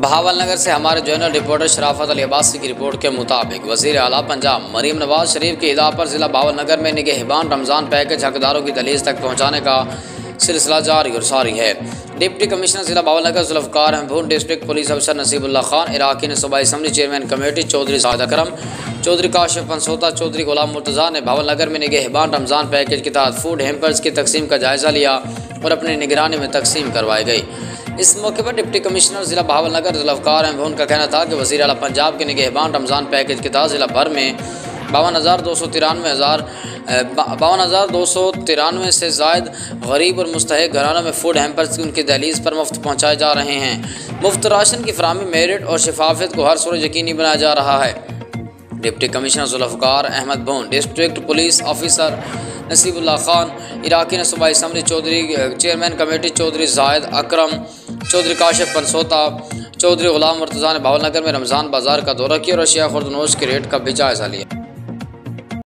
बहावल नगर से हमारे journal reporter शराफत अली अब्बासी की रिपोर्ट के मुताबिक वज़ीर आला पंजाब मरीम नवाज शरीफ की हिदायत पर ज़िला बहावल नगर में निगहबान रमज़ान पैकेज हकदारों की दहलीज तक पहुँचाने का सिलसिला जारी और सारी है। डिप्टी कमिश्नर ज़िला बहावल नगर जुल्फ़कार अहमद, डिस्ट्रिक्ट पुलिस अफसर नसीबुल्लाह खान, इराक़ी सूबाई assembly chairman committee Chaudhry Saad Akram, Chaudhry Kashif Pansota, Chaudhry Ghulam Murtaza ने बहावल नगर में निगहबान रमज़ान पैकेज के तहत फूड हैम्पर्स की तकसीम का जायज़ा लिया और अपनी निगरानी में तकसीम करवाई गई। इस मौके पर डिप्टी कमिश्नर ज़िला बहावल नगर जुल्फ़कार अहमद का कहना था कि वज़ीर आला पंजाब के निगहबान रमज़ान पैकेज के तहत ज़िला भर में 52,293 से ज़ायद गरीब और मुस्तहिक घरानों में फूड हैम्पर्स उनकी दहलीज पर मुफ्त पहुँचाए जा रहे हैं। मुफ्त राशन की फराहमी, मेरिट और शफाफियत को हर सूरत यकीनी बनाया जा रहा है। Deputy commissioner Zulfiqar Ahmed, district police officer Naseebullah Khan, इराक़ी सूबाई assembly Chaudhry chairman committee Chaudhry Saad Akram, Chaudhry Kashif Pansota, Chaudhry Ghulam Murtaza ने बहावल नगर में रमज़ान बाज़ार का दौरा किया और अशिया खुर्दनोश के रेट का भी जायज़ा लिया।